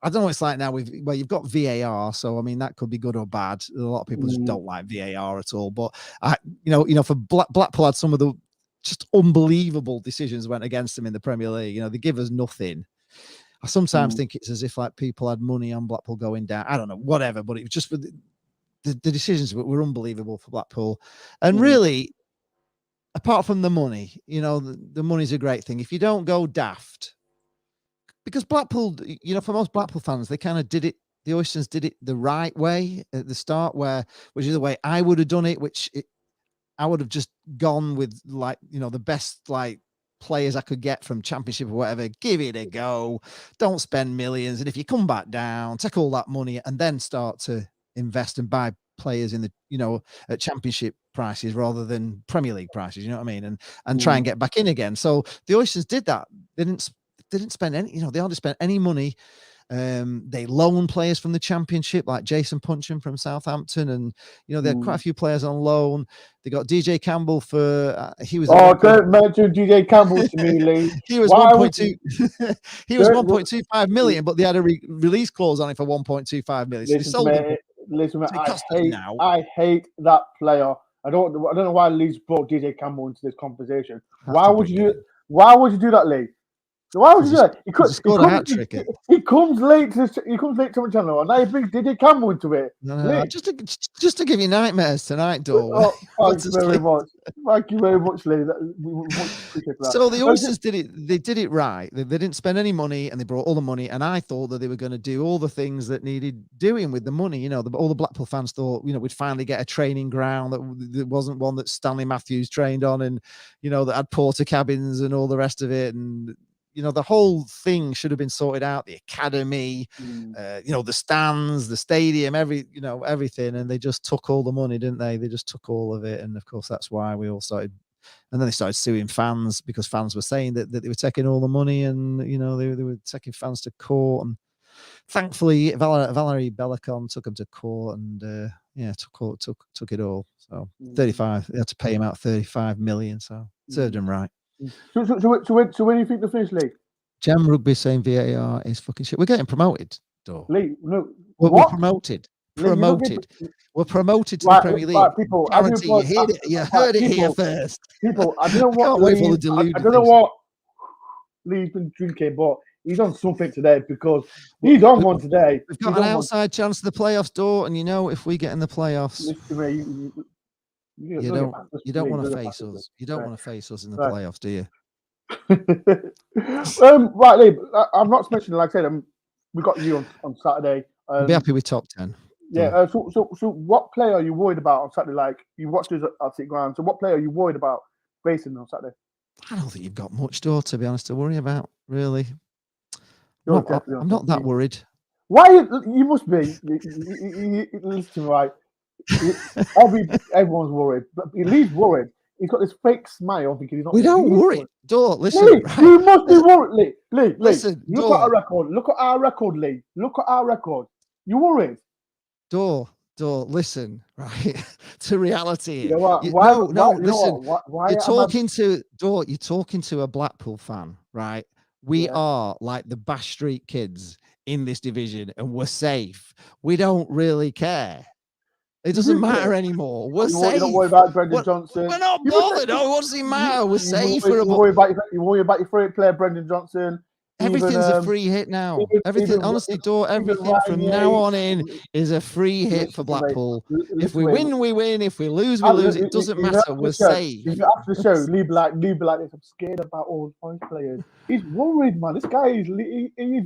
I don't know what it's like now you've got VAR, so I mean that could be good or bad. A lot of people just don't like VAR at all, but for Blackpool had some of the just unbelievable decisions went against them in the Premier League. They give us nothing. I sometimes think it's as if like people had money on Blackpool going down. I don't know, whatever, but it was just the decisions were unbelievable for Blackpool. And really, apart from the money, the money's a great thing. If you don't go daft, because Blackpool, for most Blackpool fans, they kind of did it. The Oysters did it the right way at the start, which is the way I would have done it, I would have just gone with the best players I could get from Championship or whatever. Give it a go. Don't spend millions. And if you come back down, take all that money and then start to invest and buy players in the, you know, at Championship prices rather than Premier League prices. You know what I mean? And try and get back in again. So the Oysters did that. They didn't spend any. You know, they hardly spent any money. They loan players from the Championship, like Jason Puncheon from Southampton, and you know, they had quite a few players on loan. They got DJ Campbell for he was. Oh, don't mention DJ Campbell to me, Lee. He was 1.2. He was 1.25 million, but they had a release clause on it for 1.25 million. So they sold him. Listen, I hate that player. I don't know why Lee's brought DJ Campbell into this conversation. Why would you do that, Lee? Why would you do that? Scored a hat trick. He comes late to the channel, and now he brings DJ Campbell into it. No, just to give you nightmares tonight, Dor. Thank you very much. Thank you very much, Lee. So the Oysters did it. They did it right. They didn't spend any money, and they brought all the money. And I thought that they were going to do all the things that needed doing with the money. You know, all the Blackpool fans thought, you know, we'd finally get a training ground that wasn't one that Stanley Matthews trained on, and you know, that had porter cabins and all the rest of it, and you know, the whole thing should have been sorted out. The academy, you know, the stands, the stadium, everything. And they just took all the money, didn't they? They just took all of it. And of course, that's why we all started. And then they started suing fans because fans were saying that they were taking all the money, and you know, they were taking fans to court. And thankfully, Valerie Bellicon took them to court, and took it all. So 35, they had to pay him out 35 million. So served him right. So when do you think the finish, Lee? Gem Rugby saying VAR is fucking shit. We're getting promoted, Dor. Lee, no. We're promoted. We're promoted to the Premier League. Right, people, you heard it here first. People, I don't know what Lee's been drinking, but he's on something today because he's on one today. We've got an outside chance of the playoffs, Dor, and you know, if we get in the playoffs, you don't want to face us. You don't want to face us in the playoffs, do you? Right, Lee. I'm not mentioning, like I said, we got you on Saturday. Be happy with top 10. Yeah. So what player are you worried about on Saturday? Like, you watched us at City Ground. So what player are you worried about facing on Saturday? I don't think you've got much, Dor, to be honest, to worry about. Really, I'm not that worried. Why? You must be. Listen, right. Everyone's worried, but Lee's worried. He's got this fake smile, thinking he's not. We don't worry. Dor, listen. Lee, you must be worried, Lee. Listen, look at our record. Look at our record, Lee. Look at our record. You worried? Dor, listen, right to reality. You know what? Listen. You're talking to a Blackpool fan, right? We are like the Bash Street kids in this division, and we're safe. We don't really care. It doesn't matter anymore. We're safe. You don't worry about Brendan Johnson. We're not bothered. What does it matter? We're safe. You worry about your favourite player, Brendan Johnson. Everything's a free hit now. Everything, honestly, Dor, everything from now on in is a free hit for Blackpool. If we win, we win. If we lose, we lose. It doesn't matter. We're safe. After the show, Lee be like this. I'm scared about all the players. He's worried, man. This guy he's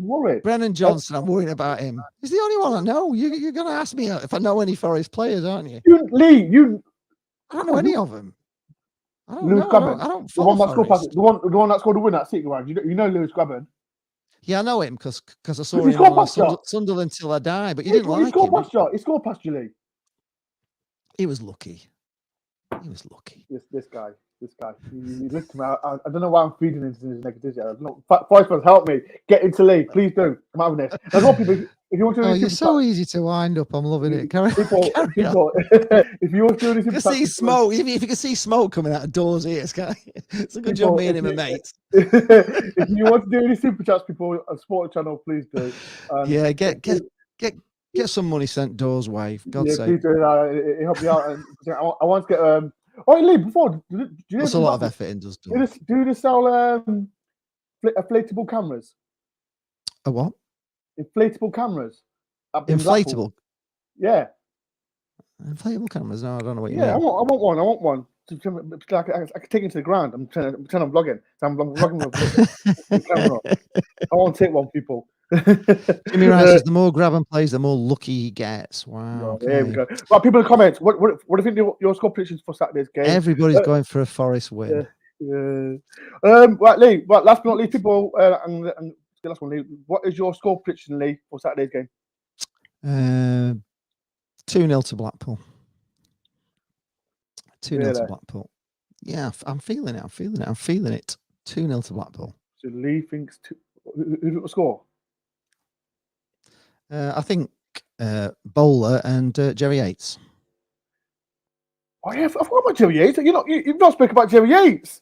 worried. Brennan Johnson, I'm worried about him. He's the only one I know. You're going to ask me if I know any Forest players, aren't you? Lee, I don't know any of them. I don't Lewis know. I don't follow the one that scored the winner at City Ground. You know Lewis Grabban. Yeah, I know him because I saw him on Sunderland till I die, but you didn't like him. He scored past you, Lee. He was lucky. This guy. He listen to me. I don't know why I'm feeding into this negativity. Forest fans, help me. Get into Lee. Please do. I'm having this. There's more people. If you want to you're so easy to wind up. I'm loving it. People, if you want to do this, see smoke. If you can see smoke coming out of Door's ears, it's a good job me and him are mates. If you want to do any super chats, people on Sport Channel, please do. Yeah, get some money sent Door's way. For God's sake. Please do. It helps you out. I want to get. Oh, Lee, before that's a lot of effort in does. Do they sell inflatable cameras? A what? Inflatable cameras. Inflatable. Yeah. Inflatable cameras. No, I don't know what you mean. Yeah, I want one. Like I can take it to the ground. I'm pretend I'm vlogging. So I'm vlogging with the camera. I want to take one, people. Jimmy Rice says the more Graben plays, the more lucky he gets. Wow. Okay. There we go. Right, people in the comments. What do you think your score predictions for Saturday's game? Everybody's going for a Forest win. Right, Lee. Right, last but not least, people. And the last one, Lee. What is your score prediction, Lee, for Saturday's game? 2-0 to Blackpool. 2-0 to Really? Blackpool. Yeah, I'm feeling it. I'm feeling it. 2-0 to Blackpool. So Lee thinks who will score? I think Bowler and Jerry Yates. Oh yeah, I forgot about Jerry Yates. You've not spoken about Jerry Yates.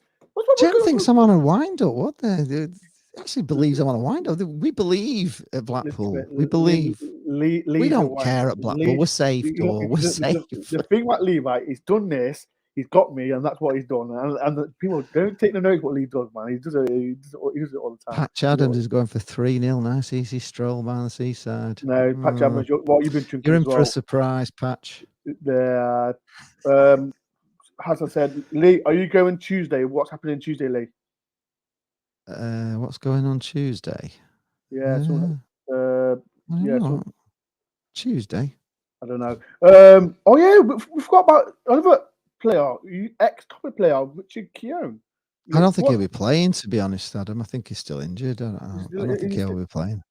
Jerry thinks I'm on a wind-up. What the? Actually believes I'm on a wind-up. We believe at Blackpool. We believe. Lee We don't care at Blackpool. We're safe, Dor. We're safe. The thing about Lee, right, he's done this. He's got me, and that's what he's done. And the people don't take the notice what Lee does, man. He does it all the time. Patch Adams is going for 3-0. Nice, easy stroll by the seaside. No, Patch Adams, what you've been drinking You're in as well. for a surprise, Patch. As I said, Lee, are you going Tuesday? What's happening Tuesday, Lee? What's going on Tuesday? Yeah, Tuesday. I don't know. Oh yeah, we forgot about another player, ex-Toppy player, Richard Keown. I don't think he'll be playing, to be honest, Adam. I think he's still injured. I don't think he'll be playing.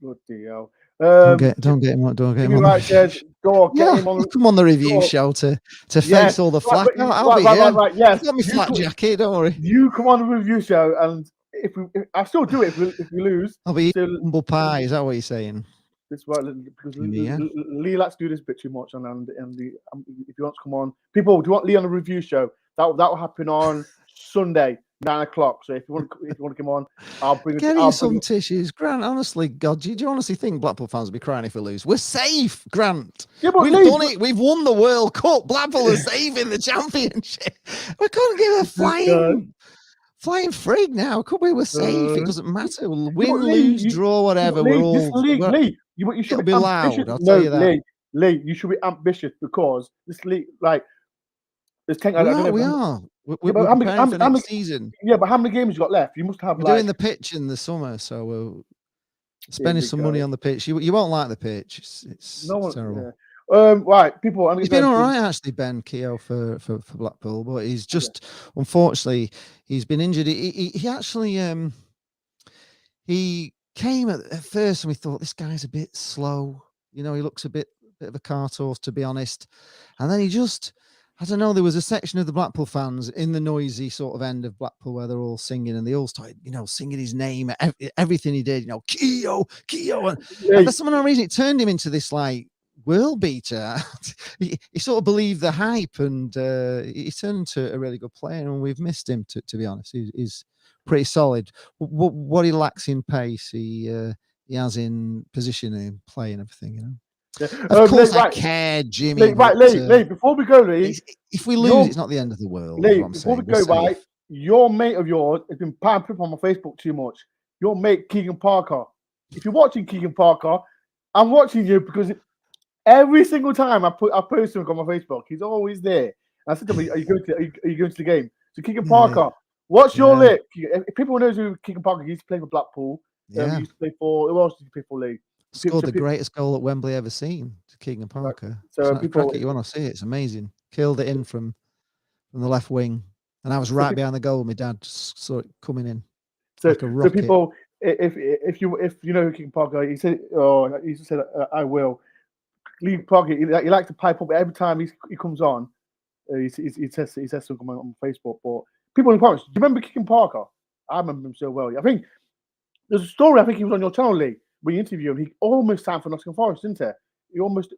Bloody hell. Don't get him on. Don't get him on. Right, says, come on the review show to face all the flack. I'll be here. Right, yes. I've got my flat jacket. Don't worry. You come on the review show, and if I still do it if we lose, I'll be eating humble pie. Is that what you're saying? That's right, because Lee likes to do this bit too much, and if you want to come on, people, do you want Lee on a review show? That will happen on Sunday, 9 o'clock. So if you want to come on, I'll bring. Get you some tissues, Grant. Honestly, God, do you honestly think Blackpool fans will be crying if we lose? We're safe, Grant. Yeah, but we've done it. We've won the World Cup. Blackpool are safe in the Championship. We couldn't give a flying frig now. Could we? We're safe. It doesn't matter. We'll win, lose, draw, whatever. Lee, you should be loud. I'll tell you that. Lee, you should be ambitious because this league, like, there's 10. We are. We're preparing for next season. Yeah, but how many games you got left? You must have. We're doing the pitch in the summer, so we're spending some money on the pitch. You won't like the pitch. It's terrible. Yeah. Right, people. He's been all right, actually, Ben Keogh for Blackpool, but he's just unfortunately he's been injured. He actually he came at first, and we thought this guy's a bit slow. He looks a bit of a cart horse, to be honest. And then he just, I don't know, there was a section of the Blackpool fans in the noisy sort of end of Blackpool where they're all singing, and they all started, singing his name, everything he did, Keogh. And for some reason, it turned him into this, like, world beater. he sort of believed the hype, and he turned into a really good player, and we've missed him, to be honest. He's pretty solid. What he lacks in pace, he has in positioning, play, and everything, Yeah. Of course, I care, Jimmy. Lee, before we go, Lee, if we lose, it's not the end of the world. Lee, before we go, right, your mate of yours has been pumping up on my Facebook too much. Your mate, Keegan Parker. If you're watching Keegan Parker, I'm watching you because every single time I post him on my Facebook, he's always there. And I said to him, are you going to the game? So Keegan Parker, what's your lip? If people know who Keegan Parker, he used to play for Blackpool. He used to play for, who else did he play for, Lee? Scored the greatest goal at Wembley ever seen, to Keegan Parker. So people, you want to see it? It's amazing. Killed it in from the left wing, and I was right behind the goal. My dad saw it coming in. So, like a rocket. So people, if you know who Keegan Parker, he said, I will. Lee Parker, he likes to pipe up every time he comes on. He says something on Facebook. But people in Paris, do you remember Keegan Parker? I remember him so well. I think there's a story. I think he was on your channel, Lee. We interviewed him. He almost signed for Nottingham Forest, didn't he? He almost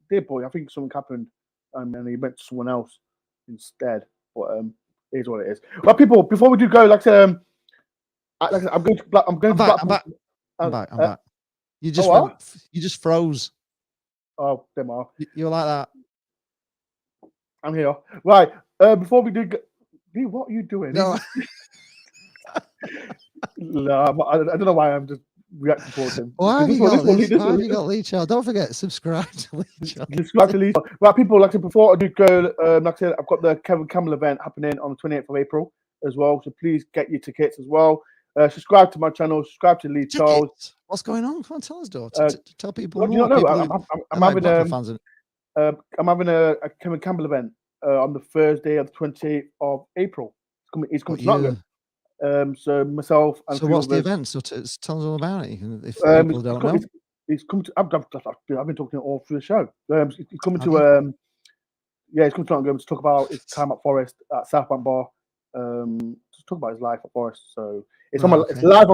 did, boy. I think something happened, and he went to someone else instead. But it is what it is. Well, people, before we do go, I'm going to Blackpool. I'm back. You just froze. Oh, them are. You're like that. I'm here. Right. Before we do go, Lee, what are you doing? No. No, I don't know why I'm just reacting towards him. Why have you got Lee Charles? Don't forget, subscribe to Lee Charles. Subscribe to Lee Charles. Right, people, like I said, before I do go, like I said, I've got the Kevin Campbell event happening on the 28th of April as well. So please get your tickets as well. Subscribe to my channel. Subscribe to Lee Charles. What's going on? Come on, tell us, Dor. Tell people well, more. I'm having a Kevin Campbell event on the Thursday of the 28th of April. He's coming to Nottingham. So myself and what's the event? So tell us all about it. If people don't know. He's come to. I've been talking all through the show. He's coming Have to. He's coming to Nottingham to talk about his time at Forest at South Bank Bar. To talk about his life at Forest. So it's Right, on. okay.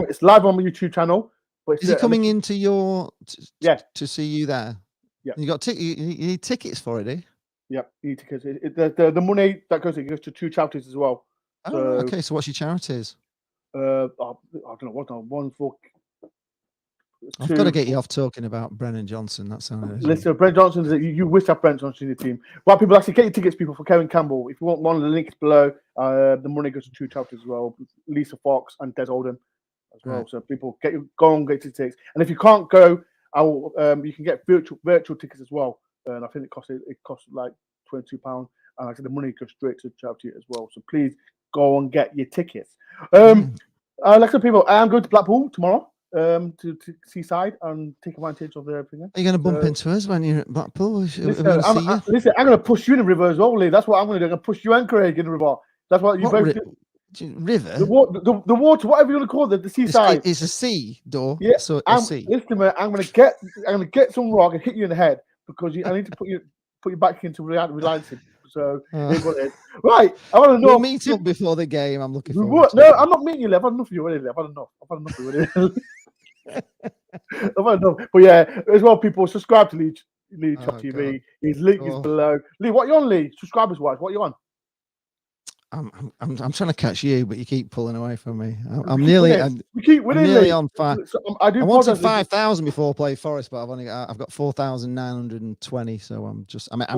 It's live on my YouTube channel. But Is he coming into your? Yeah. To see you there. Yeah. You got you need tickets for it, eh? Yep, you need tickets. The money that goes to 2 charities as well. Oh, okay. So what's your charities? I don't know what. One for. I've got to get you off talking about Brennan Johnson. That sounded. Listen, Brent Johnson. You wish to have Brent Johnson in the team. Well, people actually get your tickets, people, for Kevin Campbell. If you want one of the links below, the money goes to 2 charities as well. Lisa Fox and Des Oldham as well. Right. So people go and get your tickets. And if you can't go, you can get virtual tickets as well. And I think it costs like £22. And like I said, the money goes straight to the charity as well. So please go and get your tickets. Like I said, people, I am going to Blackpool tomorrow. To Seaside and take advantage of everything. Are you going to bump into us when you're at Blackpool? Listen, I'm going to push you in the river as well, Lee. That's what I'm going to do. I'm going to push you and Craig in the river. That's what you both do. River? The water, whatever you want to call it, the seaside. It's a sea, door. Yeah, so a sea. Listen, man, I'm going to get some rock and hit you in the head because I need to put you back into reality. So here's what it is. Right, I want to know. We'll meet up before the game. I'm looking forward to No, it. I'm not meeting you. I've had enough of you already. I've had enough of you. I've had enough. But yeah, as well, people subscribe to Lee Chop TV. His link is below. Lee, what you on, Lee? Subscribers wise, what you on? I'm trying to catch you, but you keep pulling away from me. I'm nearly on 5. So, I wanted 5,000 before I played Forest, but I've got 4,920. So I'm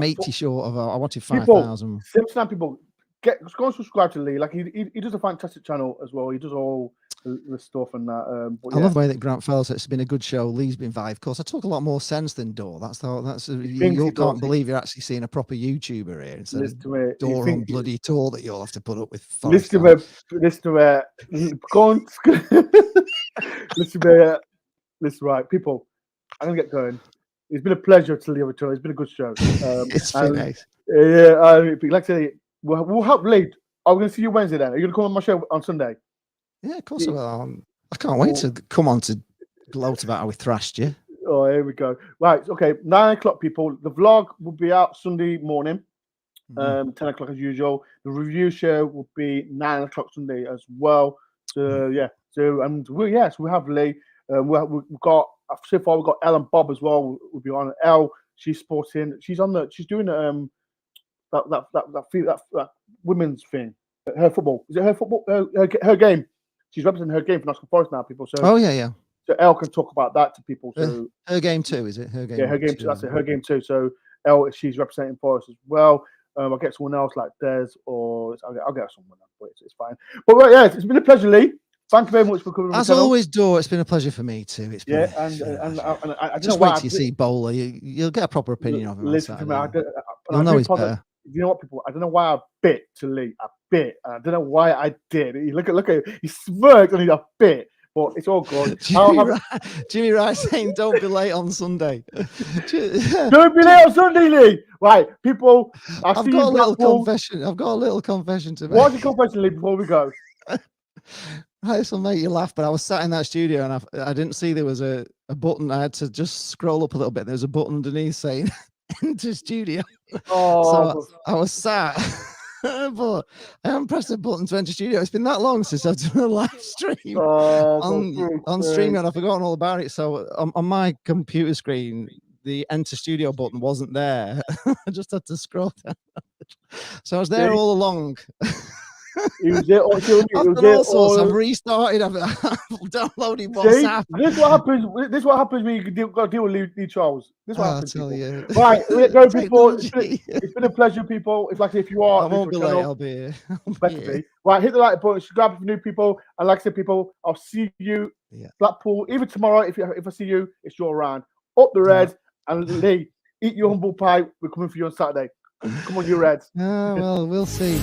80 short of. I wanted 5,000. Simpson people, go and subscribe to Lee. Like he does a fantastic channel as well. He does all the stuff and that. I love the way that Grant Fells. It's been a good show. Lee's been vibe. Of course, I talk a lot more sense than Dore. You can't believe you're actually seeing a proper YouTuber here instead of Dore on bloody tour that you'll have to put up with. Listen to go on. Listen, right, people. I'm gonna get going. It's been a pleasure to leave it to. It's been a good show. It's been nice. Yeah, like I say, we'll help Lee. I'm going to see you Wednesday then. Are you going to come on my show on Sunday? Yeah, of course I will. I can't wait to come on to gloat about how we thrashed you. Oh, here we go. Right, okay, 9 o'clock, people. The vlog will be out Sunday morning, 10 o'clock as usual. The review show will be 9 o'clock Sunday as well. So, yeah. So, we have Lee. We've got, so far, we've got Elle and Bob as well. We'll be on. Elle, she's sporting. She's doing that women's thing. Her football. Is it her football? Her game. She's representing her game for Nottingham Forest now, people. So yeah. So Elle can talk about that to people. So her game too, is it? Her game. Yeah, her game too. That's it. Her game too. So Elle, she's representing Forest as well. I'll get someone else like Des, or I'll get someone else, but it's fine. But yeah, it's been a pleasure, Lee. Thank you very much for coming. As always, Dore, it's been a pleasure for me too. It's been, I just wait till you see Bowler. You'll get a proper opinion of him. Listen to me. You'll know he's better. You know what, people? I don't know why I bit to Lee. I bit. And I don't know why I did. Look at he smirked and he a bit. But it's all good. Jimmy Wright saying, "Don't be late on Sunday." Don't be late on Sunday, Lee. Right, people. I've got a little confession. I've got a little confession to make. What's your confession, Lee? Before we go. Right, this will make you laugh, but I was sat in that studio and I didn't see there was a button. I had to just scroll up a little bit. There's a button underneath saying "Enter studio." So I was sat, but I haven't pressed the button to enter studio. It's been that long since I've done a live stream on StreamYard. I've forgotten all about it. So on my computer screen, the enter studio button wasn't there. I just had to scroll down. So I was there all along. I've restarted. I've downloaded WhatsApp. This is what happens when you got to deal with Lee Charles. This is what happens. I'll tell you. Right, go, people. It's been a pleasure, people. If you are, I won't be late. I'll be here. Right, hit the like button. Subscribe for new people. And like I said, people, I'll see you Blackpool even tomorrow. If I see you, it's your round. Up the Reds and Lee, eat your humble pie. We're coming for you on Saturday. Come on, you Reds. Well, we'll see.